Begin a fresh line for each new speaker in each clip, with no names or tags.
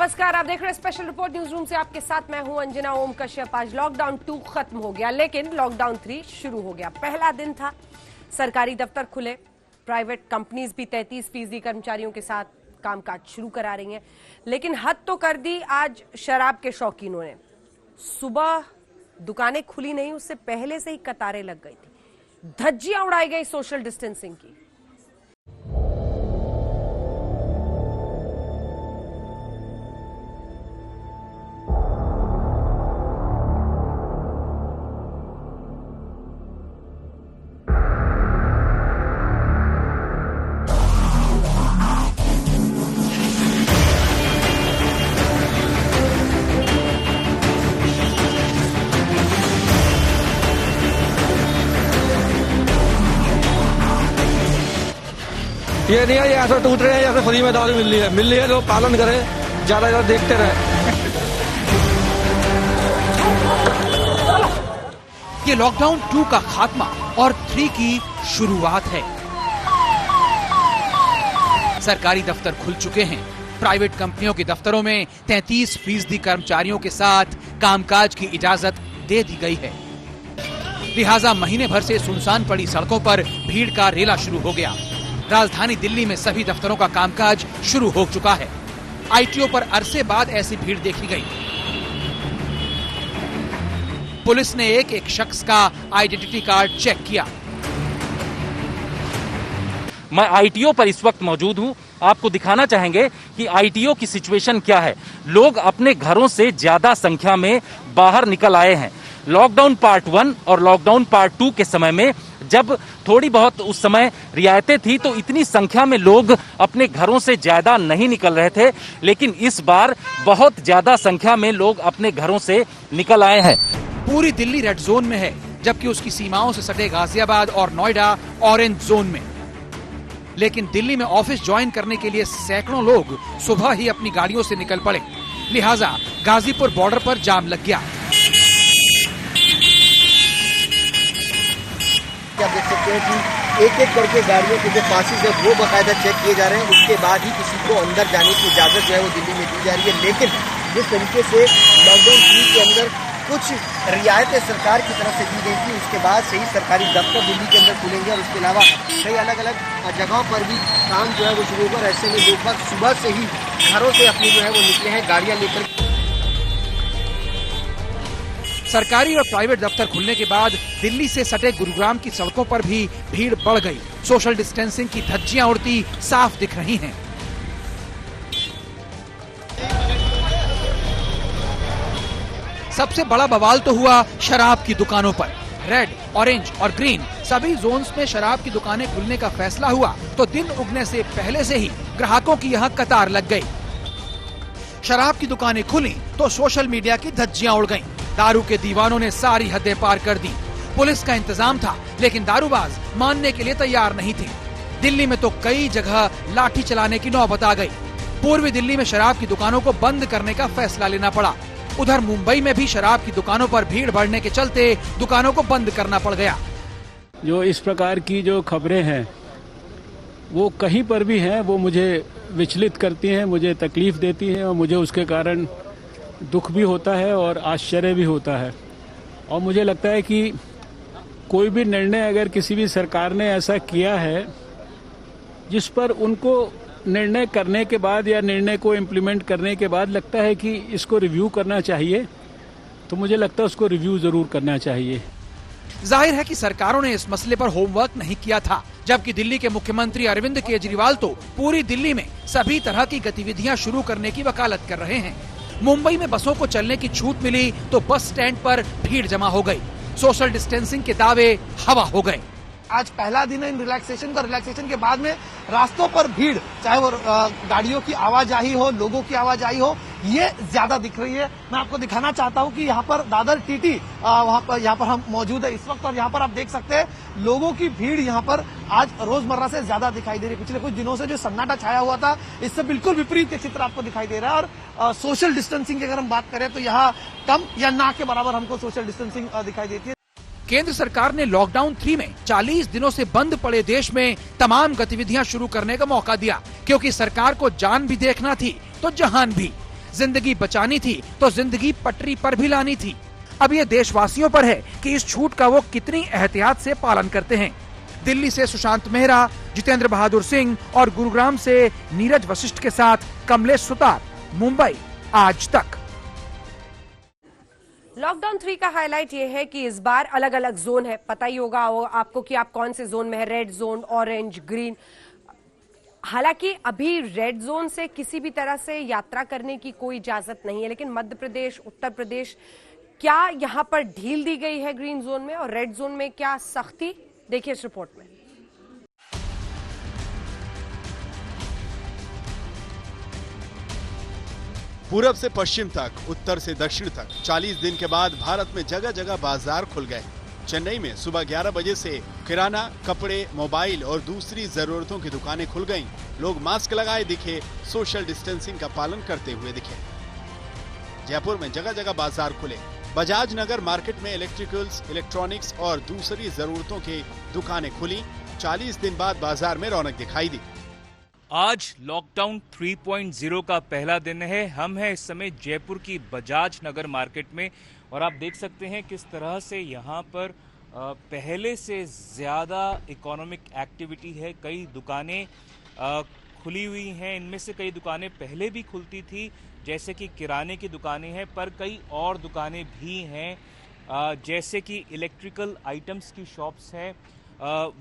नमस्कार, आप देख रहे हैं स्पेशल रिपोर्ट न्यूज रूम से। आपके साथ मैं हूं अंजना ओम कश्यप। आज लॉकडाउन 2 खत्म हो गया, लेकिन लॉकडाउन 3 शुरू हो गया। पहला दिन था, सरकारी दफ्तर खुले, प्राइवेट कंपनीज भी 33% कर्मचारियों के साथ कामकाज शुरू करा रही हैं। लेकिन हद तो कर दी आज शराब के शौकीनों ने। सुबह दुकानें खुली नहीं, उससे पहले से ही कतारें लग गई थी, धज्जियां उड़ाई गई सोशल डिस्टेंसिंग की।
ये नहीं है, ये ऐसा टूट रहे हैं, ऐसे फ्री में दारू मिल रही है, लोग पालन करें, ज्यादा ज्यादा देखते रहे।
ये लॉकडाउन 2 का खात्मा और 3 की शुरुआत है। सरकारी दफ्तर खुल चुके हैं। प्राइवेट कंपनियों के दफ्तरों में 33% कर्मचारियों के साथ कामकाज की इजाजत दे दी गई है। लिहाजा महीने भर से सुनसान पड़ी सड़कों पर भीड़ का रेला शुरू हो गया। राजधानी दिल्ली में सभी दफ्तरों का कामकाज शुरू हो चुका है। आईटीओ पर अरसे बाद ऐसी भीड़ देखी गई। पुलिस ने एक एक शख्स का आइडेंटिटी कार्ड चेक किया।
मैं आईटीओ पर इस वक्त मौजूद हूं। आपको दिखाना चाहेंगे कि आईटीओ की सिचुएशन क्या है। लोग अपने घरों से ज्यादा संख्या में बाहर निकल आए हैं। लॉकडाउन पार्ट 1 और लॉकडाउन पार्ट 2 के समय में जब थोड़ी बहुत उस समय रियायतें थी तो इतनी संख्या में लोग अपने घरों से ज्यादा नहीं निकल रहे थे, लेकिन इस बार बहुत ज्यादा संख्या में लोग अपने घरों से निकल आए हैं।
पूरी दिल्ली रेड जोन में है, जबकि उसकी सीमाओं से सटे गाजियाबाद और नोएडा ऑरेंज जोन में। लेकिन दिल्ली में ऑफिस ज्वाइन करने के लिए सैकड़ों लोग सुबह ही अपनी गाड़ियों से निकल पड़े। लिहाजा गाजीपुर बॉर्डर पर जाम लग गया।
आप देख सकते हैं कि एक एक करके गाड़ियों के जो पासेस है वो बाकायदा चेक किए जा रहे हैं। उसके बाद ही किसी को अंदर जाने की इजाज़त जो है वो दिल्ली में दी जा रही है। लेकिन जिस तरीके से लॉकडाउन 3 के अंदर कुछ रियायतें सरकार की तरफ से दी गई थी, उसके बाद से ही सरकारी दफ्तर दिल्ली के अंदर खुलेंगे और उसके अलावा कई अलग अलग जगहों पर भी काम जो है वो शुरू होगा। ऐसे में लोग बाग सुबह से ही घरों से अपनी जो है वो निकले हैं गाड़ियाँ लेकर।
सरकारी और प्राइवेट दफ्तर खुलने के बाद दिल्ली से सटे गुरुग्राम की सड़कों पर भी भीड़ बढ़ गई। सोशल डिस्टेंसिंग की धज्जियां उड़ती साफ दिख रही हैं। सबसे बड़ा बवाल तो हुआ शराब की दुकानों पर। रेड, ऑरेंज और ग्रीन सभी जोन्स में शराब की दुकानें खुलने का फैसला हुआ तो दिन उगने से पहले से ही ग्राहकों की यहाँ कतार लग गई। शराब की दुकानें खुली तो सोशल मीडिया की धज्जियां उड़ गईं। दारू के दीवानों ने सारी हदें पार कर दी। पुलिस का इंतजाम था, लेकिन दारूबाज मानने के लिए तैयार नहीं थे। दिल्ली में तो कई जगह लाठी चलाने की नौबत आ गई। पूर्वी दिल्ली में शराब की दुकानों को बंद करने का फैसला लेना पड़ा। उधर मुंबई में भी शराब की दुकानों पर भीड़ बढ़ने के चलते दुकानों को बंद करना पड़ गया।
जो इस प्रकार की जो खबरें हैं वो कहीं पर भी हैं, वो मुझे विचलित करती हैं, मुझे तकलीफ देती हैं और मुझे उसके कारण दुख भी होता है और आश्चर्य भी होता है। और मुझे लगता है कि कोई भी निर्णय अगर किसी भी सरकार ने ऐसा किया है जिस पर उनको निर्णय करने के बाद या निर्णय को इम्प्लीमेंट करने के बाद लगता है कि इसको रिव्यू करना चाहिए, तो मुझे लगता है उसको रिव्यू जरूर करना चाहिए।
जाहिर है कि सरकारों ने इस मसले पर होमवर्क नहीं किया था, जबकि दिल्ली के मुख्यमंत्री अरविंद केजरीवाल तो पूरी दिल्ली में सभी तरह की गतिविधियां शुरू करने की वकालत कर रहे हैं। मुंबई में बसों को चलने की छूट मिली तो बस स्टैंड पर भीड़ जमा हो गई। सोशल डिस्टेंसिंग के दावे हवा हो गए।
आज पहला दिन है इन रिलैक्सेशन का। रिलैक्सेशन के बाद में रास्तों पर भीड़, चाहे वो गाड़ियों की आवाजाही हो, लोगों की आवाजाही हो, ये ज्यादा दिख रही है। मैं आपको दिखाना चाहता हूं कि यहाँ पर दादर टीटी यहाँ पर हम मौजूद है इस वक्त, और यहाँ पर आप देख सकते हैं लोगों की भीड़ यहाँ पर आज रोजमर्रा से ज्यादा दिखाई दे रही है। पिछले कुछ दिनों से जो सन्नाटा छाया हुआ था, इससे बिल्कुल विपरीत के चित्र आपको दिखाई दे रहा है। और सोशल डिस्टेंसिंग की अगर हम बात करें तो यहाँ कम या ना के बराबर हमको सोशल डिस्टेंसिंग दिखाई देती है।
केंद्र सरकार ने लॉकडाउन 3 में 40 दिनों से बंद पड़े देश में तमाम गतिविधियां शुरू करने का मौका दिया, क्योंकि सरकार को जान भी देखना थी तो जहान भी। जिंदगी बचानी थी तो जिंदगी पटरी पर भी लानी थी। अब ये देशवासियों पर है कि इस छूट का वो कितनी एहतियात से पालन करते हैं। दिल्ली से सुशांत मेहरा, जितेंद्र बहादुर सिंह और गुरुग्राम से नीरज वशिष्ठ के साथ कमलेश सुतार, मुंबई, आज तक।
लॉकडाउन 3 का हाईलाइट ये है कि इस बार अलग अलग जोन है। पता ही होगा आपको कि आप कौन से जोन में है, रेड जोन, ऑरेंज, ग्रीन। हालांकि अभी रेड जोन से किसी भी तरह से यात्रा करने की कोई इजाजत नहीं है, लेकिन मध्य प्रदेश, उत्तर प्रदेश, क्या यहां पर ढील दी गई है ग्रीन जोन में और रेड जोन में क्या सख्ती, देखिए इस रिपोर्ट में।
पूरब से पश्चिम तक, उत्तर से दक्षिण तक 40 दिन के बाद भारत में जगह जगह बाजार खुल गए। चेन्नई में सुबह 11 बजे से किराना, कपड़े, मोबाइल और दूसरी जरूरतों की दुकानें खुल गईं। लोग मास्क लगाए दिखे, सोशल डिस्टेंसिंग का पालन करते हुए दिखे। जयपुर में जगह जगह बाजार खुले। बजाज नगर मार्केट में इलेक्ट्रिकल्स, इलेक्ट्रॉनिक्स और दूसरी जरूरतों की दुकानें खुली। 40 दिन बाद बाजार में रौनक दिखाई दी।
आज लॉकडाउन 3.0 का पहला दिन है। हम हैं इस समय जयपुर की बजाज नगर मार्केट में और आप देख सकते हैं किस तरह से यहाँ पर पहले से ज़्यादा इकोनॉमिक एक्टिविटी है। कई दुकानें खुली हुई हैं, इनमें से कई दुकानें पहले भी खुलती थी, जैसे कि किराने की दुकानें हैं, पर कई और दुकानें भी हैं जैसे कि इलेक्ट्रिकल आइटम्स की शॉप्स हैं,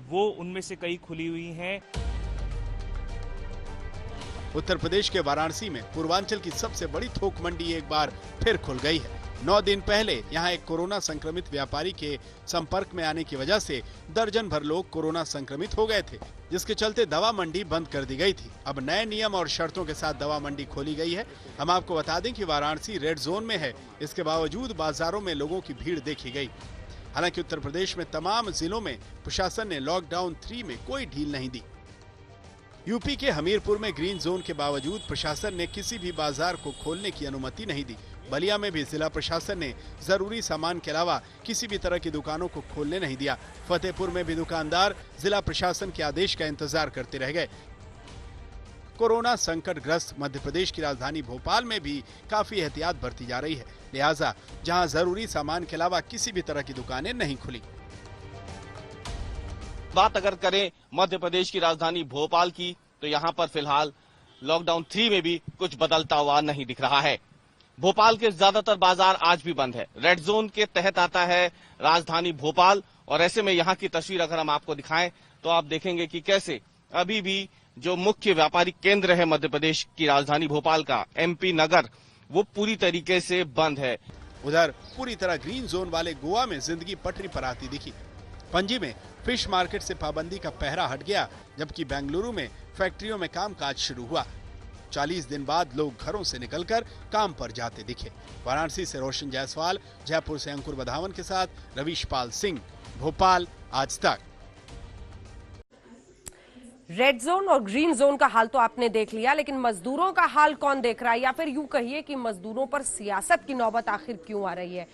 वो उनमें से कई खुली हुई हैं।
उत्तर प्रदेश के वाराणसी में पूर्वांचल की सबसे बड़ी थोक मंडी एक बार फिर खुल गई है। 9 दिन पहले यहां एक कोरोना संक्रमित व्यापारी के संपर्क में आने की वजह से दर्जन भर लोग कोरोना संक्रमित हो गए थे, जिसके चलते दवा मंडी बंद कर दी गई थी। अब नए नियम और शर्तों के साथ दवा मंडी खोली गई है। हम आपको बता दें कि वाराणसी रेड जोन में है, इसके बावजूद बाजारों में लोगों की भीड़ देखी गई। हालांकि उत्तर प्रदेश में तमाम जिलों में प्रशासन ने लॉकडाउन 3 में कोई ढील नहीं दी। यूपी के हमीरपुर में ग्रीन जोन के बावजूद प्रशासन ने किसी भी बाजार को खोलने की अनुमति नहीं दी। बलिया में भी जिला प्रशासन ने जरूरी सामान के अलावा किसी भी तरह की दुकानों को खोलने नहीं दिया। फतेहपुर में भी दुकानदार जिला प्रशासन के आदेश का इंतजार करते रह गए। कोरोना संकट ग्रस्त मध्य प्रदेश की राजधानी भोपाल में भी काफी एहतियात बरती जा रही है, लिहाजा जहां जरूरी सामान के अलावा किसी भी तरह की दुकानें नहीं खुली।
बात अगर करें मध्य प्रदेश की राजधानी भोपाल की, तो यहाँ पर फिलहाल लॉकडाउन 3 में भी कुछ बदलता हुआ नहीं दिख रहा है। भोपाल के ज्यादातर बाजार आज भी बंद है। रेड जोन के तहत आता है राजधानी भोपाल और ऐसे में यहाँ की तस्वीर अगर हम आपको दिखाएं तो आप देखेंगे कि कैसे अभी भी जो मुख्य व्यापारिक केंद्र है मध्य प्रदेश की राजधानी भोपाल का, MP नगर, वो पूरी तरीके से बंद है।
उधर पूरी तरह ग्रीन जोन वाले गोवा में जिंदगी पटरी पर आती दिखी। पणजी में फिश मार्केट से पाबंदी का पहरा हट गया, जबकि बेंगलुरु में फैक्ट्रियों में कामकाज शुरू हुआ। 40 दिन बाद लोग घरों से निकलकर काम पर जाते दिखे। वाराणसी से रोशन जायसवाल, जयपुर से अंकुर बधावन के साथ रवीशपाल सिंह, भोपाल, आज तक।
रेड जोन और ग्रीन जोन का हाल तो आपने देख लिया, लेकिन मजदूरों का हाल कौन देख रहा है, या फिर यूं कहिए कि मजदूरों पर सियासत की नौबत आखिर क्यों आ रही है?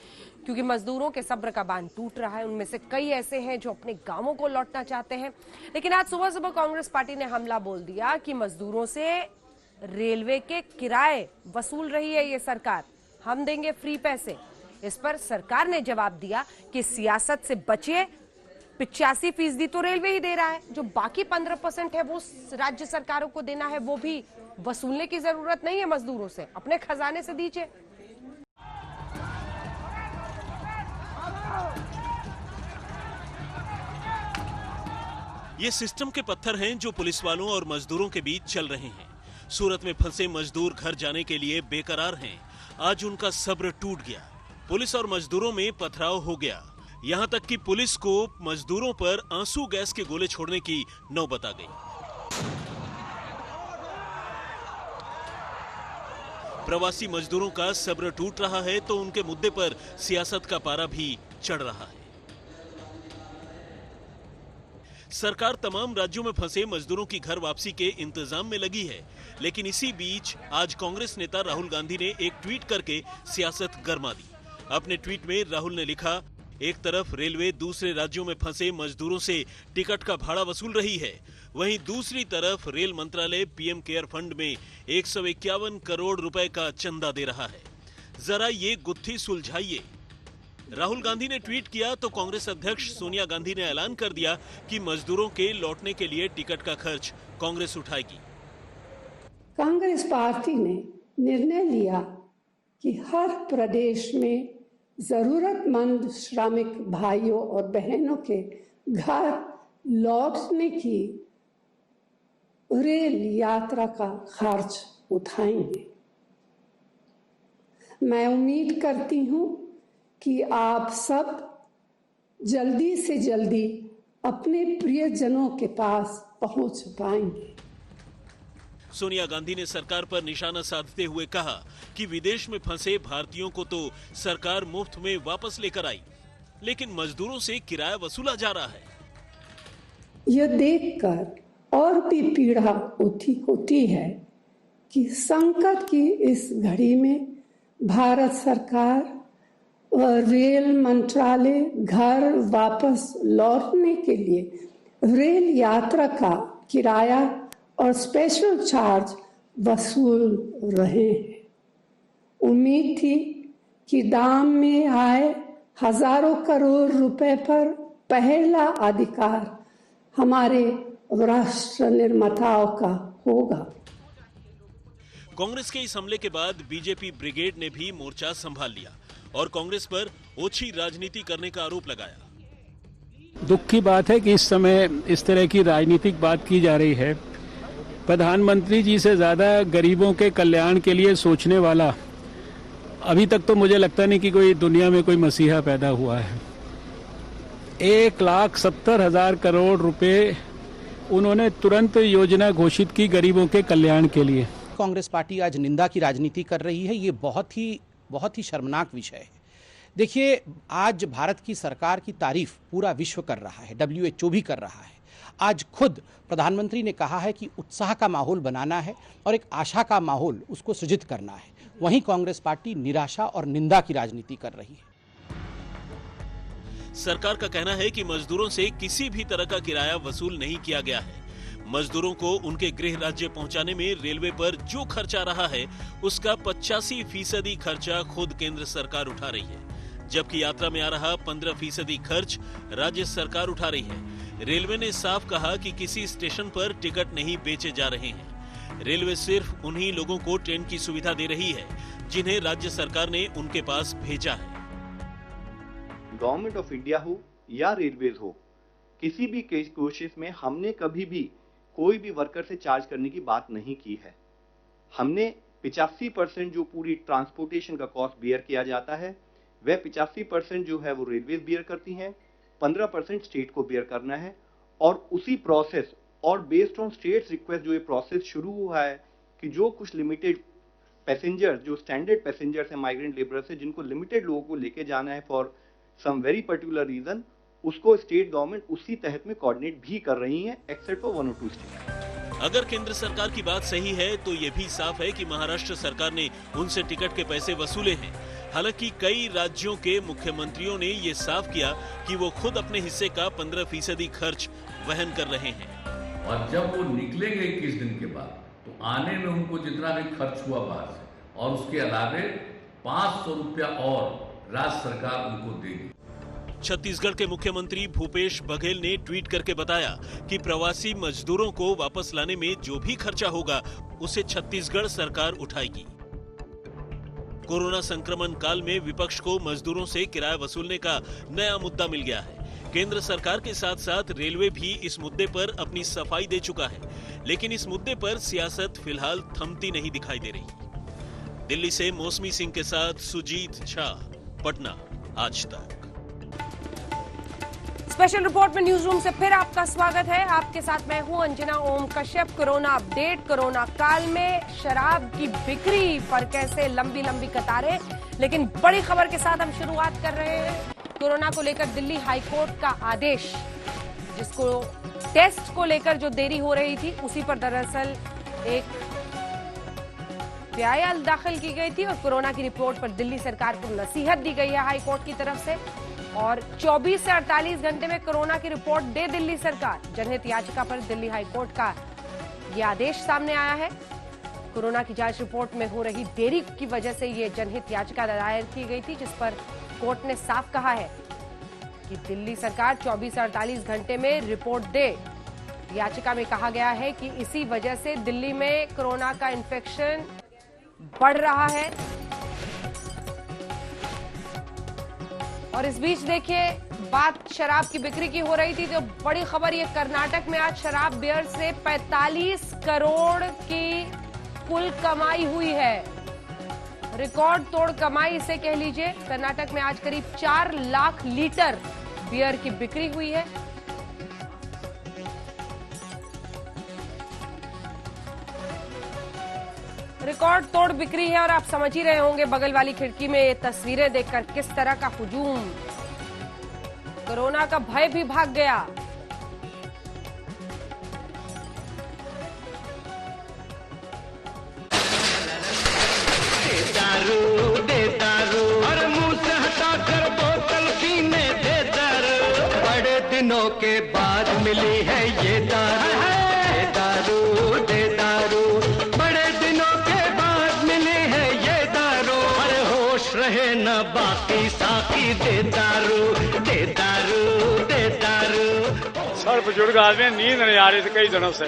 क्योंकि मजदूरों के सब्र का बांध टूट रहा है। उनमें से कई ऐसे हैं जो अपने गांवों को लौटना चाहते हैं, लेकिन आज सुबह सुबह कांग्रेस पार्टी ने हमला बोल दिया कि मजदूरों से रेलवे के किराए वसूल रही है ये सरकार, हम देंगे फ्री पैसे। इस पर सरकार ने जवाब दिया कि सियासत से बचिए, 85% तो रेलवे ही दे रहा है, जो बाकी 15% है वो राज्य सरकारों को देना है, वो भी वसूलने की जरूरत नहीं है मजदूरों से, अपने खजाने से दीजिए।
ये सिस्टम के पत्थर हैं जो पुलिस वालों और मजदूरों के बीच चल रहे हैं। सूरत में फंसे मजदूर घर जाने के लिए बेकरार हैं। आज उनका सब्र टूट गया। पुलिस और मजदूरों में पथराव हो गया। यहाँ तक कि पुलिस को मजदूरों पर आंसू गैस के गोले छोड़ने की नौबत आ गई। प्रवासी मजदूरों का सब्र टूट रहा है तो उनके मुद्दे पर सियासत का पारा भी चढ़ रहा है। सरकार तमाम राज्यों में फंसे मजदूरों की घर वापसी के इंतजाम में लगी है, लेकिन इसी बीच आज कांग्रेस नेता राहुल गांधी ने एक ट्वीट करके सियासत गरमा दी। अपने ट्वीट में राहुल ने लिखा, एक तरफ रेलवे दूसरे राज्यों में फंसे मजदूरों से टिकट का भाड़ा वसूल रही है, वहीं दूसरी तरफ रेल मंत्रालय पीएम केयर फंड में 151 करोड़ रुपए का चंदा दे रहा है। जरा ये गुत्थी सुलझाइए। राहुल गांधी ने ट्वीट किया तो कांग्रेस अध्यक्ष सोनिया गांधी ने ऐलान कर दिया कि मजदूरों के लौटने के लिए टिकट का खर्च कांग्रेस उठाएगी।
कांग्रेस पार्टी ने निर्णय लिया कि हर प्रदेश में जरूरतमंद श्रमिक भाइयों और बहनों के घर लौटने की रेल यात्रा का खर्च उठाएंगे। मैं उम्मीद करती हूं कि आप सब जल्दी से जल्दी अपने प्रियजनों के पास पहुंच पाएंगे।
सोनिया गांधी ने सरकार पर निशाना साधते हुए कहा कि विदेश में फंसे भारतीयों को तो सरकार मुफ्त में वापस लेकर आई, लेकिन मजदूरों से किराया वसूला जा रहा है।
यह देखकर और भी पीड़ा होती है कि संकट की इस घड़ी में भारत सरकार और रेल मंत्रालय घर वापस लौटने के लिए रेल यात्रा का किराया और स्पेशल चार्ज वसूल रहे हैं। उम्मीद थी कि दाम में आए हजारों करोड़ रुपए पर पहला अधिकार हमारे राष्ट्र निर्माताओं का होगा।
कांग्रेस के इस हमले के बाद बीजेपी ब्रिगेड ने भी मोर्चा संभाल लिया और कांग्रेस पर ओछी राजनीति करने का आरोप लगाया।
दुख की बात है कि इस समय इस तरह की राजनीतिक बात की जा रही है। प्रधानमंत्री जी से ज्यादा गरीबों के कल्याण के लिए सोचने वाला अभी तक तो मुझे लगता नहीं कि कोई दुनिया में कोई मसीहा पैदा हुआ है। 1,70,000 करोड़ रुपए उन्होंने तुरंत योजना घोषित की गरीबों के कल्याण के लिए।
कांग्रेस पार्टी आज निंदा की राजनीति कर रही है, ये बहुत ही शर्मनाक विषय है। देखिए, आज भारत की सरकार की तारीफ पूरा विश्व कर रहा है, WHO भी कर रहा है। आज खुद प्रधानमंत्री ने कहा है कि उत्साह का माहौल बनाना है और एक आशा का माहौल उसको सृजित करना है। वहीं कांग्रेस पार्टी निराशा और निंदा की राजनीति कर रही है।
सरकार का कहना है कि मजदूरों से किसी भी तरह का किराया वसूल नहीं किया गया है। मजदूरों को उनके गृह राज्य पहुंचाने में रेलवे पर जो खर्चा रहा है उसका 85% खर्चा खुद केंद्र सरकार उठा रही है, जबकि यात्रा में आ रहा 15% खर्च राज्य सरकार उठा रही है। रेलवे ने साफ कहा कि किसी स्टेशन पर टिकट नहीं बेचे जा रहे हैं। रेलवे सिर्फ उन्हीं लोगों को ट्रेन की सुविधा दे रही है जिन्हें राज्य सरकार ने उनके पास भेजा है।
गवर्नमेंट ऑफ इंडिया हो या रेलवेज हो, किसी भी कोशिश में हमने कभी भी कोई भी वर्कर से चार्ज करने की बात नहीं की है। हमने 85% जो पूरी ट्रांसपोर्टेशन का कॉस्ट बियर किया जाता है वह 85% जो है वो रेलवेज बियर करती हैं, 15% स्टेट को बियर करना है। और उसी प्रोसेस और बेस्ड ऑन स्टेट्स रिक्वेस्ट जो ये प्रोसेस शुरू हुआ है कि जो कुछ लिमिटेड पैसेंजर, जो स्टैंडर्ड पैसेंजर्स हैं, माइग्रेंट लेबरर्स हैं, जिनको लिमिटेड लोगों को लेके जाना है for some very particular reason, उसको स्टेट गवर्नमेंट उसी तहत में कोऑर्डिनेट भी कर रही है, एक्सेप्ट फॉर 1 और 2 स्टेट।
अगर केंद्र सरकार की बात सही है तो ये भी साफ है कि महाराष्ट्र सरकार ने उनसे टिकट के पैसे वसूले हैं। हालांकि कई राज्यों के मुख्यमंत्रियों ने ये साफ किया कि वो खुद अपने हिस्से का 15% खर्च वहन कर रहे हैं।
और जब वो निकलेंगे 21 दिन के बाद तो आने में उनको जितना भी खर्च हुआ बाहर से और उसके अलावे 500 रुपया और राज्य सरकार उनको देगी।
छत्तीसगढ़ के मुख्यमंत्री भूपेश बघेल ने ट्वीट करके बताया कि प्रवासी मजदूरों को वापस लाने में जो भी खर्चा होगा उसे छत्तीसगढ़ सरकार उठाएगी। कोरोना संक्रमण काल में विपक्ष को मजदूरों से किराया वसूलने का नया मुद्दा मिल गया है। केंद्र सरकार के साथ साथ रेलवे भी इस मुद्दे पर अपनी सफाई दे चुका है, लेकिन इस मुद्दे पर सियासत फिलहाल थमती नहीं दिखाई दे रही। दिल्ली से मौसमी सिंह के साथ सुजीत झा, पटना, आज तक।
स्पेशल रिपोर्ट में न्यूज रूम से फिर आपका स्वागत है। आपके साथ मैं हूं Anjana Om Kashyap. Corona update. Corona काल में शराब की बिक्री पर कैसे लंबी लंबी कतारें, लेकिन बड़ी खबर के साथ हम शुरुआत कर रहे हैं। कोरोना को लेकर दिल्ली हाईकोर्ट का आदेश, जिसको टेस्ट को लेकर जो देरी हो रही थी उसी पर दरअसल एक याचिका दाखिल की गई थी और कोरोना की रिपोर्ट पर दिल्ली सरकार को नसीहत दी गई है हाईकोर्ट की तरफ से। और 24 से 48 घंटे में कोरोना की रिपोर्ट दे दिल्ली सरकार। जनहित याचिका पर दिल्ली हाईकोर्ट का यह आदेश सामने आया है। कोरोना की जांच रिपोर्ट में हो रही देरी की वजह से यह जनहित याचिका दायर की गई थी, जिस पर कोर्ट ने साफ कहा है कि दिल्ली सरकार 24 से 48 घंटे में रिपोर्ट दे। याचिका में कहा गया है कि इसी वजह से दिल्ली में कोरोना का इन्फेक्शन बढ़ रहा है। और इस बीच देखिए, बात शराब की बिक्री की हो रही थी, तो बड़ी खबर ये कर्नाटक में आज शराब बियर से 45 करोड़ की कुल कमाई हुई है। रिकॉर्ड तोड़ कमाई इसे कह लीजिए। कर्नाटक में आज करीब 4 लाख लीटर बियर की बिक्री हुई है। रिकॉर्ड तोड़ बिक्री है और आप समझ ही रहे होंगे बगल वाली खिड़की में ये तस्वीरें देखकर किस तरह का हुजूम। कोरोना का भय भी भाग गया।
दे दारू और मुंह से हटाकर बोतल पीने दे दारू। बड़े दिनों के बाद मिली है ये दारू। दे दारू दे दारू, बड़े दिनों के बाद मिली है ये दारू। अरे होश रहे न बाकी साकी दे दारू दे दारू दे दारू।
सर बुजुर्ग आदमी नींद नहीं आ रही थी कई दिनों से,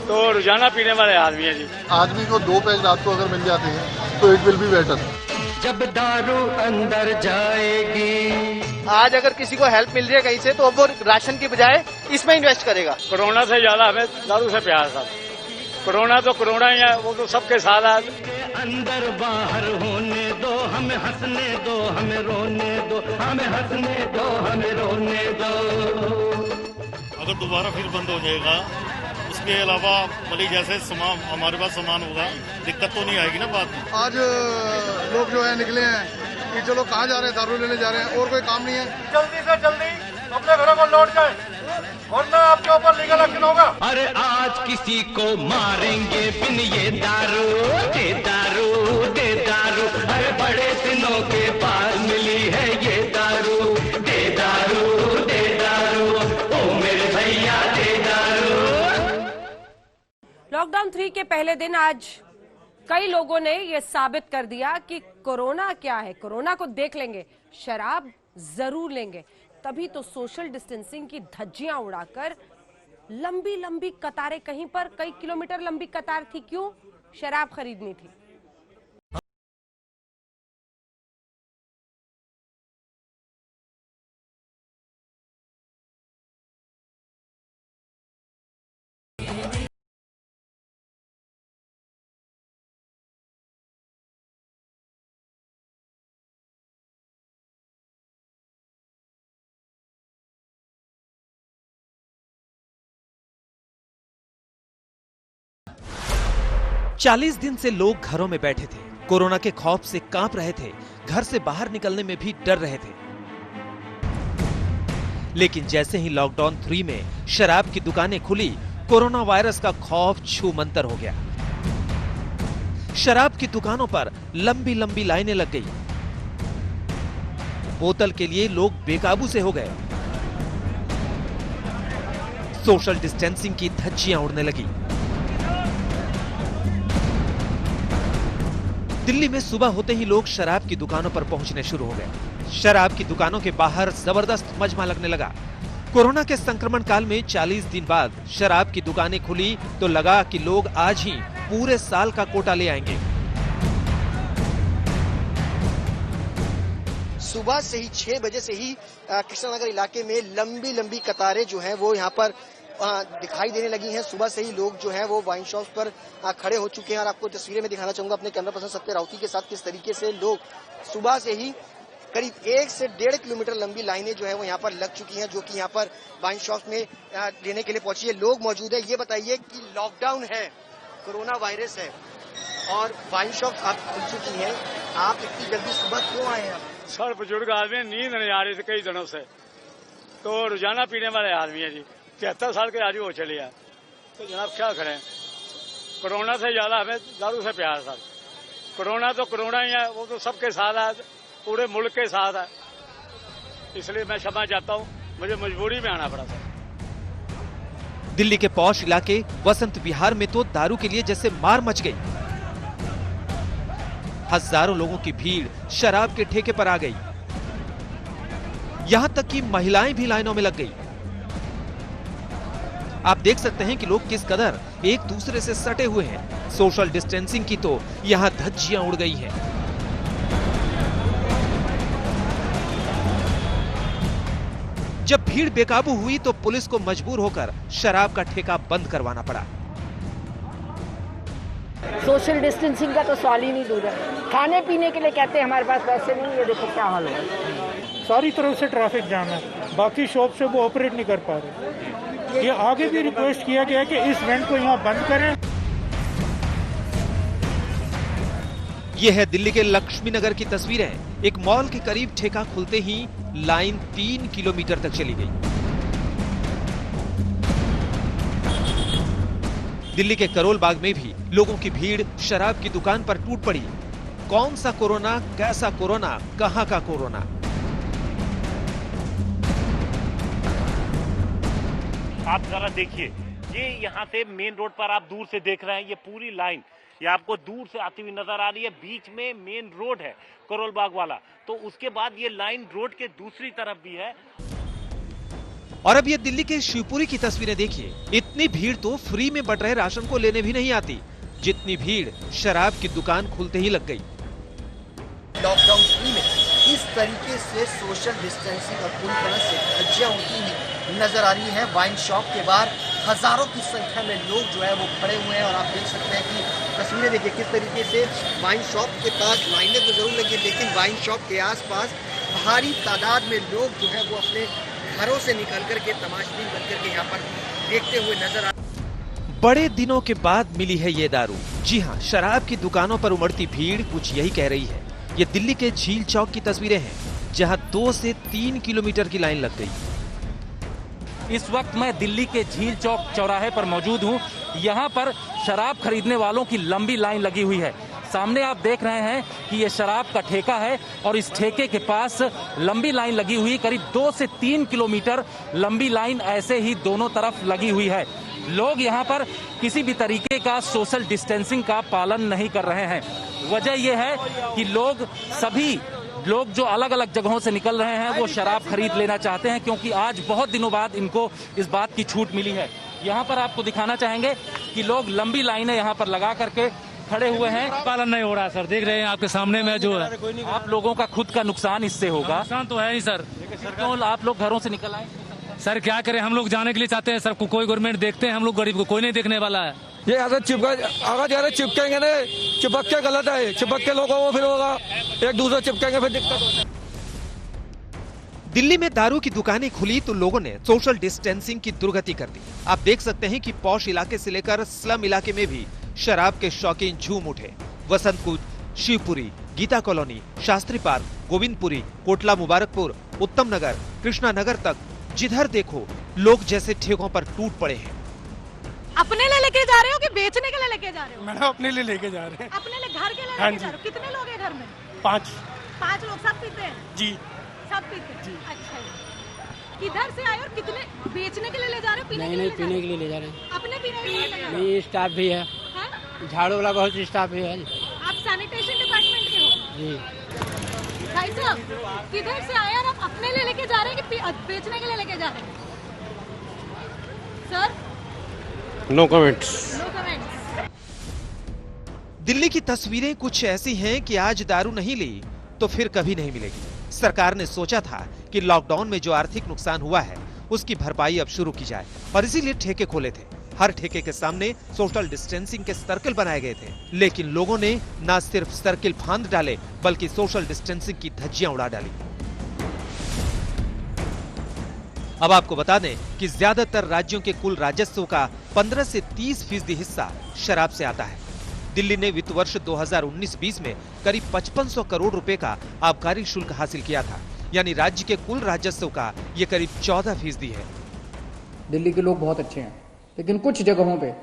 तो रोजाना पीने वाले आदमी है जी।
आदमी को 2 पैक रात को अगर मिल जाते हैं तो इट विल बी बेटर।
जब दारू अंदर जाएगी,
आज अगर किसी को हेल्प मिल रही है कहीं से तो वो राशन की बजाय इसमें इन्वेस्ट करेगा।
कोरोना से ज्यादा हमें दारू से प्यार था। कोरोना तो कोरोना ही है, वो तो सबके साथ है।
अंदर बाहर होने दो, हमें हंसने दो, हमें रोने दो, हमें हंसने दो, हमें रोने दो।
अगर दोबारा फिर बंद हो जाएगा, उसके अलावा मतलब जैसे सामान हमारे पास सामान होगा, दिक्कत तो नहीं आएगी ना बात में।
आज लोग जो है निकले हैं कि चलो कहाँ जा रहे हैं, दारू लेने जा रहे हैं, और कोई काम नहीं है।
जल्दी से जल्दी अपने घरों को लौट जाए, वरना आपके ऊपर लीगल एक्शन होगा।
अरे आज किसी को मारेंगे बिन ये दारू दे दारू दे दारू। अरे बड़े दिनों के बाद मिली है ये दारू। दे दारू दे दारू, ओ मेरे भैया दे दारू।
लॉकडाउन 3 के पहले दिन आज कई लोगों ने यह साबित कर दिया कि कोरोना क्या है। कोरोना को देख लेंगे, शराब जरूर लेंगे। तभी तो सोशल डिस्टेंसिंग की धज्जियां उड़ाकर लंबी लंबी कतारें, कहीं पर कई किलोमीटर लंबी कतार थी। क्यों? शराब खरीदनी थी।
चालीस दिन से लोग घरों में बैठे थे, कोरोना के खौफ से कांप रहे थे, घर से बाहर निकलने में भी डर रहे थे। लेकिन जैसे ही लॉकडाउन 3 में शराब की दुकानें खुली, कोरोना वायरस का खौफ छूमंतर हो गया। शराब की दुकानों पर लंबी लंबी लाइनें लग गई। बोतल के लिए लोग बेकाबू से हो गए। सोशल डिस्टेंसिंग की धज्जियां उड़ने लगी। दिल्ली में सुबह होते ही लोग शराब की दुकानों पर पहुंचने शुरू हो गए। शराब की दुकानों के बाहर जबरदस्त मजमा लगने लगा। कोरोना के संक्रमण काल में 40 दिन बाद शराब की दुकानें खुली तो लगा कि लोग आज ही पूरे साल का कोटा ले आएंगे।
सुबह से ही 6 बजे से ही कृष्णानगर इलाके में लंबी लंबी कतारें जो हैं वो यहाँ पर दिखाई देने लगी हैं। सुबह से ही लोग जो हैं वो वाइन शॉप्स पर खड़े हो चुके हैं और आपको तस्वीरें में दिखाना चाहूंगा अपने कैमरा पर्सन सत्य राउती के साथ किस तरीके से लोग सुबह से ही करीब 1 से 1.5 किलोमीटर लंबी लाइनें जो है वो यहाँ पर लग चुकी हैं, जो कि यहाँ पर वाइन शॉप्स में लेने के लिए पहुंची है। लोग मौजूद है। ये बताइए कि लॉकडाउन है, कोरोना वायरस है और वाइन शॉप्स आप खुल चुकी हैं, आप इतनी जल्दी सुबह क्यों आए हैं?
सर बुजुर्ग आदमी, नींद नहीं आ रही थी कई दिनों से, तो रोजाना पीने वाले आदमी है जी। 73 साल के आजू हो चले हैं, तो जनाब क्या करें। कोरोना से ज्यादा हमें दारू से प्यार था। कोरोना तो कोरोना ही है, वो तो सबके साथ है, पूरे मुल्क के साथ है। इसलिए मैं क्षमा चाहता हूँ, मुझे मजबूरी में आना पड़ा था।
दिल्ली के पौश इलाके वसंत विहार में तो दारू के लिए जैसे मार मच गई। हजारों लोगों की भीड़ शराब के ठेके पर आ गई। यहां तक कि महिलाएं भी लाइनों में लग गई। आप देख सकते हैं कि लोग किस कदर एक दूसरे से सटे हुए हैं। सोशल डिस्टेंसिंग की तो यहां धज्जियां उड़ गई हैं। जब भीड़ बेकाबू हुई तो पुलिस को मजबूर होकर शराब का ठेका बंद करवाना पड़ा।
सोशल डिस्टेंसिंग का तो सवाल ही नहीं दूर है। खाने पीने के लिए कहते हैं हमारे पास पैसे नहीं, ये देखो क्या हाल है।
सारी तरफ से ट्रैफिक जाम है, बाकी शॉप से वो ऑपरेट नहीं कर पा रहे। ये आगे भी रिक्वेस्ट किया गया है कि इस इवेंट को यहाँ बंद करें।
ये है दिल्ली के लक्ष्मी नगर की तस्वीरें। एक मॉल के करीब ठेका खुलते ही लाइन 3 किलोमीटर तक चली गई। दिल्ली के करोल बाग में भी लोगों की भीड़ शराब की दुकान पर टूट पड़ी। कौन सा कोरोना, कैसा कोरोना, कहां का कोरोना।
आप जरा देखिए, ये यहाँ से मेन रोड पर आप दूर से देख रहे हैं, ये पूरी लाइन ये आपको दूर से आती हुई नजर आ रही है। बीच में मेन रोड है करोल बाग वाला, तो उसके बाद ये लाइन रोड के दूसरी तरफ भी है।
और अब ये दिल्ली के शिवपुरी की तस्वीरें देखिए। इतनी भीड़ तो फ्री में बट रहे राशन को लेने भी नहीं आती, जितनी भीड़ शराब की दुकान खुलते ही लग गई।
लॉकडाउन 3 में इस तरीके से सोशल डिस्टेंसिंग और पूरी तरह से धज्जियां उड़ती हुई नजर आ रही है। वाइन शॉप के बाहर हजारों की संख्या में लोग जो है वो खड़े हुए हैं और आप देख सकते हैं कि तस्वीरें देखिए किस तरीके से वाइन शॉप के पास लाइनें तो जरूर लगी, लेकिन वाइन शॉप के आसपास भारी तादाद में लोग जो है वो अपने घरों से निकल करके तमाशबीन बनकर के यहाँ पर देखते हुए नजर आ।
बड़े दिनों के बाद मिली है ये दारू। जी हाँ, शराब की दुकानों पर उमड़ती भीड़ कुछ यही कह रही है। ये दिल्ली के झील चौक की तस्वीरें हैं, जहां 2 से 3 किलोमीटर की लाइन लग गई।
इस वक्त मैं दिल्ली के झील चौक चौराहे पर मौजूद हूं। यहां पर शराब खरीदने वालों की लंबी लाइन लगी हुई है। सामने आप देख रहे हैं कि ये शराब का ठेका है और इस ठेके के पास लंबी लाइन लगी हुई, करीब 2 से 3 किलोमीटर लंबी लाइन ऐसे ही दोनों तरफ लगी हुई है। लोग यहाँ पर किसी भी तरीके का सोशल डिस्टेंसिंग का पालन नहीं कर रहे हैं। वजह यह है कि सभी लोग जो अलग अलग जगहों से निकल रहे हैं वो शराब खरीद लेना चाहते हैं, क्योंकि आज बहुत दिनों बाद इनको इस बात की छूट मिली है। यहाँ पर आपको दिखाना चाहेंगे कि लोग लंबी लाइनें यहाँ पर लगा करके खड़े हुए हैं।
पालन नहीं हो रहा सर, देख रहे हैं आपके सामने में जो है।
आप लोगों का खुद का नुकसान इससे होगा।
नुकसान तो है ही सर।
क्यों आप लोग घरों से निकल आए?
सर क्या करें, हम लोग जाने के लिए चाहते हैं सर, कोई गवर्नमेंट देखते हैं, हम लोग गरीब को कोई नहीं देखने वाला है।
ये ऐसे चिपकेंगे ना, चिपक के गलत है। चिपक के लोगों को फिर होगा, एक दूसरे चिपकेंगे फिर दिक्कत होगी।
दिल्ली में दारू की दुकानें खुली तो लोगों ने सोशल डिस्टेंसिंग की दुर्गति कर दी। आप देख सकते हैं कि पौष इलाके से लेकर स्लम इलाके में भी शराब के शौकीन झूम उठे। वसंत कुंज, शिवपुरी, गीता कॉलोनी, शास्त्री पार्क, गोविंदपुरी, कोटला मुबारकपुर, उत्तम नगर, कृष्णा नगर तक जिधर देखो लोग जैसे ठेकों पर टूट पड़े हैं।
अपने लिए लेके जा रहे हो कि बेचने के लिए लेके जा रहे हो?
मैडम अपने लिए लेके जा रहे हैं।
अपने लिए घर के लिए
हाँ
लेके जा रहे हो? कितने लोग हैं घर में?
5
लोग। सब पीते हैं?
जी
सब पीते हैं। अच्छा, किधर से आए और कितने बेचने के लिए ले जा रहे हो?
नहीं पीने के लिए ले जा रहे हैं।
अपने पीने के लिए ले जा रहे हो?
नहीं, स्टाफ भी है, झाड़ू वाला बहुत स्टाफ भी है।
आप सैनिटेशन डिपार्टमेंट के हो?
जी।
भाई साहब किधर से आए और आप अपने लिए लेके जा रहे हैं कि बेचने के लिए लेके जा रहे हैं? Sir
no comments.
दिल्ली की तस्वीरें कुछ ऐसी हैं कि आज दारू नहीं ली तो फिर कभी नहीं मिलेगी। सरकार ने सोचा था कि लॉकडाउन में जो आर्थिक नुकसान हुआ है उसकी भरपाई अब शुरू की जाए और इसीलिए ठेके खोले थे। हर ठेके के सामने सोशल डिस्टेंसिंग के सर्कल बनाए गए थे, लेकिन लोगों ने न सिर्फ सर्कल फांद डाले बल्कि सोशल डिस्टेंसिंग की धज्जियां उड़ा डाली। अब आपको बता दें कि ज्यादातर राज्यों के कुल राजस्व का 15 से 30% हिस्सा शराब से आता है। दिल्ली ने वित्त वर्ष 2019-20 में करीब 5500 करोड़ रुपए का आबकारी शुल्क हासिल किया था, यानी राज्य के कुल राजस्व का ये करीब 14% है।
दिल्ली के लोग बहुत अच्छे हैं, लेकिन कुछ जगहों पे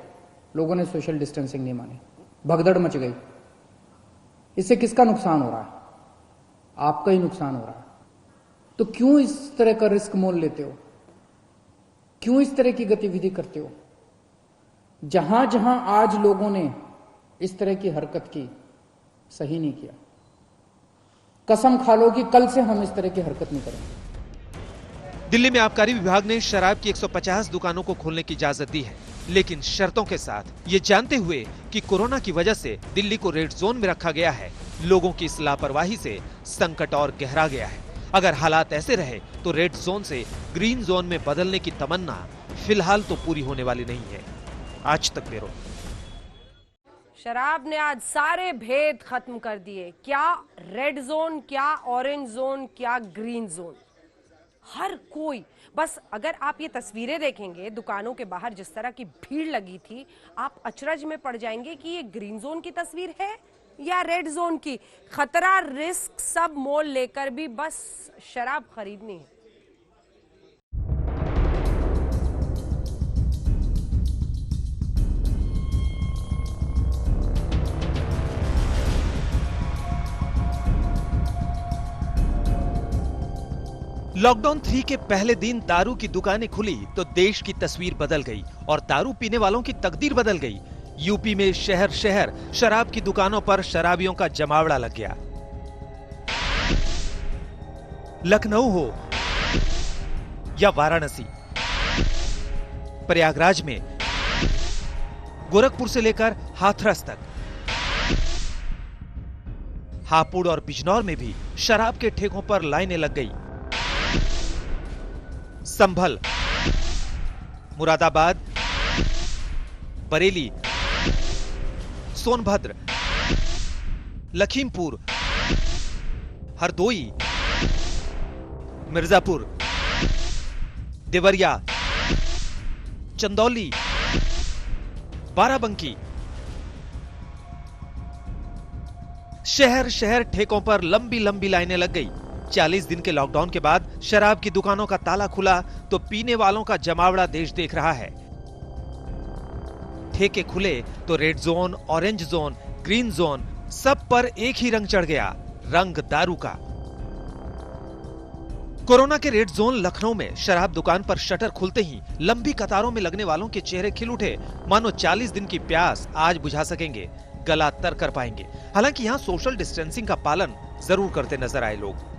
लोगों ने सोशल डिस्टेंसिंग नहीं मानी, भगदड़ मच गई। इससे किसका नुकसान हो रहा है? आपका ही नुकसान हो रहा है। तो क्यों इस तरह का रिस्क मोल लेते हो? क्यों इस तरह की गतिविधि करते हो? जहां जहां आज लोगों ने इस तरह की हरकत की, सही नहीं किया। कसम खा लो कि कल से हम इस तरह की हरकत नहीं करेंगे।
दिल्ली में आबकारी विभाग ने शराब की 150 दुकानों को खोलने की इजाजत दी है, लेकिन शर्तों के साथ, ये जानते हुए कि कोरोना की वजह से दिल्ली को रेड जोन में रखा गया है। लोगों की इस लापरवाही से संकट और गहरा गया है। अगर हालात ऐसे रहे तो रेड जोन से ग्रीन जोन में बदलने की तमन्ना फिलहाल तो पूरी होने वाली नहीं है। आज तक ब्यूरो।
शराब ने आज सारे भेद खत्म कर दिए। क्या रेड जोन, क्या ऑरेंज जोन, क्या ग्रीन जोन, हर कोई। बस अगर आप ये तस्वीरें देखेंगे दुकानों के बाहर जिस तरह की भीड़ लगी थी, आप अचरज में पड़ जाएंगे कि ये ग्रीन जोन की तस्वीर है या रेड जोन की। खतरा, रिस्क सब मोल लेकर भी बस शराब खरीदनी है।
लॉकडाउन 3 के पहले दिन दारू की दुकानें खुली तो देश की तस्वीर बदल गई और दारू पीने वालों की तकदीर बदल गई। यूपी में शहर शहर शराब की दुकानों पर शराबियों का जमावड़ा लग गया। लखनऊ हो या वाराणसी, प्रयागराज में, गोरखपुर से लेकर हाथरस तक, हापुड़ और बिजनौर में भी शराब के ठेकों पर लाइनें लग गई। संभल, मुरादाबाद, बरेली, सोनभद्र, लखीमपुर, हरदोई, मिर्जापुर, देवरिया, चंदौली, बाराबंकी, शहर शहर ठेकों पर लंबी लंबी लाइनें लग गई। 40 दिन के लॉकडाउन के बाद शराब की दुकानों का ताला खुला तो पीने वालों का जमावड़ा देश देख रहा है। ठेके खुले तो red zone, orange zone, green zone, सब पर एक ही रंग चढ़ गया, रंग दारू का। कोरोना के रेड जोन लखनऊ में शराब दुकान पर शटर खुलते ही लंबी कतारों में लगने वालों के चेहरे खिल उठे, मानो 40 दिन की प्यास आज बुझा सकेंगे, गला तर कर पाएंगे। हालांकि यहाँ सोशल डिस्टेंसिंग का पालन जरूर करते नजर आए लोग।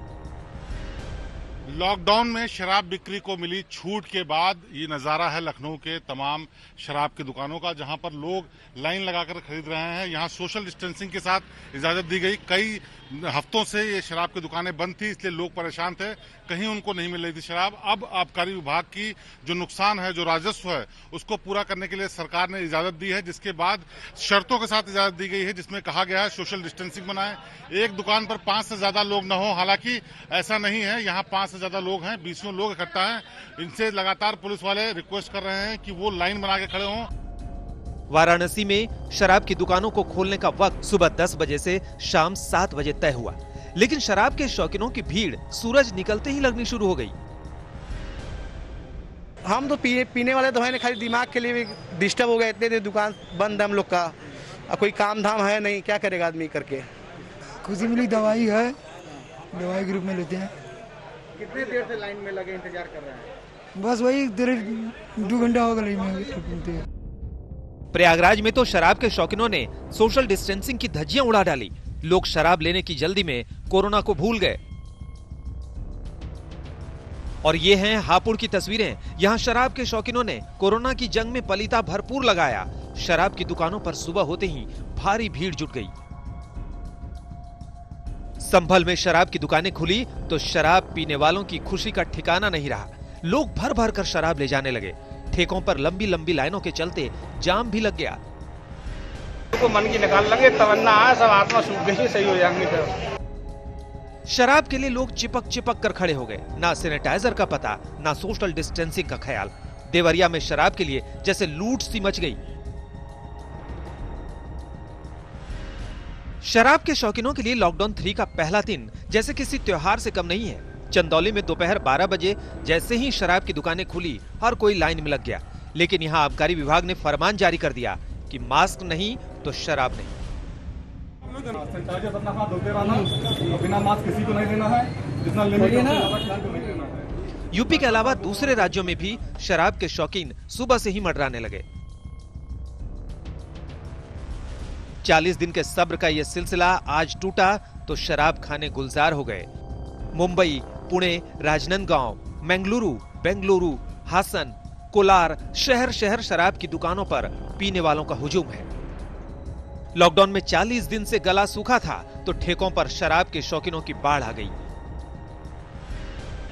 लॉकडाउन में शराब बिक्री को मिली छूट के बाद ये नज़ारा है लखनऊ के तमाम शराब की दुकानों का, जहां पर लोग लाइन लगाकर खरीद रहे हैं। यहां सोशल डिस्टेंसिंग के साथ इजाजत दी गई। कई हफ्तों से ये शराब की दुकानें बंद थी, इसलिए लोग परेशान थे, कहीं उनको नहीं मिल रही थी शराब। अब आबकारी विभाग की जो नुकसान है, जो राजस्व है, उसको पूरा करने के लिए सरकार ने इजाजत दी है, जिसके बाद शर्तों के साथ इजाजत दी गई है, जिसमें कहा गया है सोशल डिस्टेंसिंग बनाएं, एक दुकान पर 5 से ज्यादा लोग न हो। हालांकि ऐसा नहीं है, यहाँ 5 से ज्यादा लोग हैं, 20 लोग इकट्ठा हैं। इनसे लगातार पुलिस वाले रिक्वेस्ट कर रहे हैं कि वो लाइन बना के खड़े हों।
वाराणसी में शराब की दुकानों को खोलने का वक्त सुबह 10 बजे से शाम 7 बजे तय हुआ, लेकिन शराब के शौकीनों की भीड़ सूरज निकलते ही लगनी शुरू हो गई।
हम तो पीने वाले तो है नहीं, खाली दिमाग के लिए भी डिस्टर्ब हो गए। इतने देर दुकान बंद है हम लोग का, कोई काम धाम है नहीं, क्या करेगा आदमी करके।
खुशी मिली दवाई है, दवाई ग्रुप में लेते हैं।
कितने देर से लाइन में लगे इंतजार कर रहे हैं?
बस वही 2 घंटा हो गया।
प्रयागराज में तो शराब के शौकीनों ने सोशल डिस्टेंसिंग की धज्जियां उड़ा डाली। लोग शराब लेने की जल्दी में कोरोना को भूल गए। और ये हैं हापुड़ की तस्वीरें। यहाँ शराब के शौकीनों ने कोरोना की जंग में पलीता भरपूर लगाया। शराब की दुकानों पर सुबह होते ही भारी भीड़ जुट गई। संभल में शराब की दुकानें खुली तो शराब पीने वालों की खुशी का ठिकाना नहीं रहा। लोग भर भर कर शराब ले जाने लगे। ठेकों पर लंबी लंबी लाइनों के चलते जाम भी लग गया।
तो मन की निकाल लेंगे, तमन्ना है, सब आत्मा सूख गई, सही हो जाएंगे। फिर
शराब के लिए लोग चिपक चिपक कर खड़े हो गए। ना सैनिटाइजर का पता, ना सोशल डिस्टेंसिंग का ख्याल। देवरिया में शराब के लिए जैसे लूट सी मच गई। शराब के शौकीनों के लिए लॉकडाउन 3 का पहला दिन जैसे किसी त्योहार से कम नहीं है। चंदौली में दोपहर 12 बजे जैसे ही शराब की दुकानें खुली, हर कोई लाइन में लग गया। लेकिन यहाँ आबकारी विभाग ने फरमान जारी कर दिया कि मास्क नहीं तो शराब नहीं।
हम लोग
सैनिटाइजर अपना हाथ धोते रहना, बिना मास्क किसी को नहीं देना है, जितना लिमिट है को नहीं देना है।
यूपी के अलावा दूसरे राज्यों में भी शराब के शौकीन सुबह से ही मंडराने लगे। 40 दिन के सब्र का यह सिलसिला आज टूटा तो शराब खाने गुलजार हो गए। मुंबई, पुणे, राजनांदगांव, मंगलुरु, बेंगलुरु, हासन, कोलार, शहर शहर शराब की दुकानों पर पीने वालों का हुजूम है। लॉकडाउन में 40 दिन से गला सूखा था तो ठेकों पर शराब के शौकीनों की बाढ़ आ गई।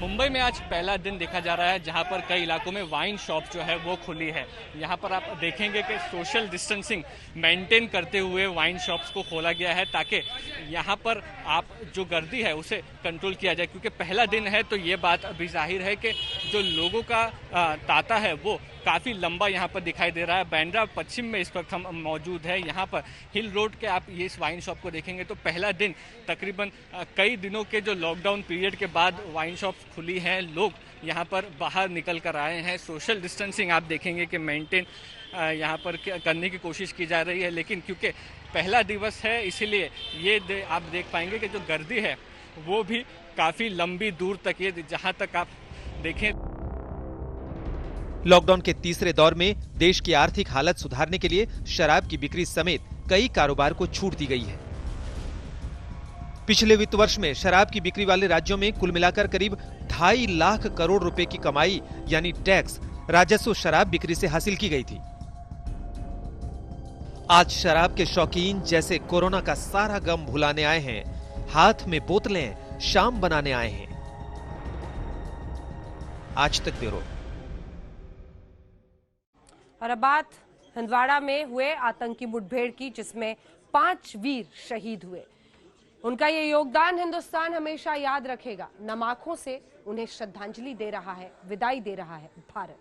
मुंबई में आज पहला दिन देखा जा रहा है जहां पर कई इलाकों में वाइन शॉप जो है वो खुली है। यहां पर आप देखेंगे कि सोशल डिस्टेंसिंग मेंटेन करते हुए वाइन शॉप्स को खोला गया है ताकि यहां पर आप जो गर्दी है उसे कंट्रोल किया जाए, क्योंकि पहला दिन है तो ये बात अभी जाहिर है कि जो लोगों का तांता है वो काफ़ी लंबा यहाँ पर दिखाई दे रहा है। बांद्रा पश्चिम में इस वक्त हम मौजूद है। यहाँ पर हिल रोड के आप ये इस वाइन शॉप को देखेंगे तो पहला दिन तकरीबन कई दिनों के जो लॉकडाउन पीरियड के बाद वाइन शॉप्स खुली हैं, लोग यहाँ पर बाहर निकल कर आए हैं। सोशल डिस्टेंसिंग आप देखेंगे कि मेंटेन यहाँ पर करने की कोशिश की जा रही है, लेकिन क्योंकि पहला दिवस है इसीलिए ये आप देख पाएंगे कि जो गर्दी है वो भी काफ़ी लंबी दूर तक, ये जहाँ तक आप देखें।
लॉकडाउन के तीसरे दौर में देश की आर्थिक हालत सुधारने के लिए शराब की बिक्री समेत कई कारोबार को छूट दी गई है। पिछले वित्त वर्ष में शराब की बिक्री वाले राज्यों में कुल मिलाकर करीब 2.5 लाख करोड़ रुपए की कमाई यानी टैक्स राजस्व शराब बिक्री से हासिल की गई थी। आज शराब के शौकीन जैसे कोरोना का सारा गम भुलाने आए हैं, हाथ में बोतलें शाम बनाने आए हैं। आज तक ब्यूरो।
और अब बात हंदवाड़ा में हुए आतंकी मुठभेड़ की, जिसमें 5 वीर शहीद हुए। उनका ये योगदान हिंदुस्तान हमेशा याद रखेगा। नम आंखों से उन्हें श्रद्धांजलि दे रहा है, विदाई दे रहा है भारत।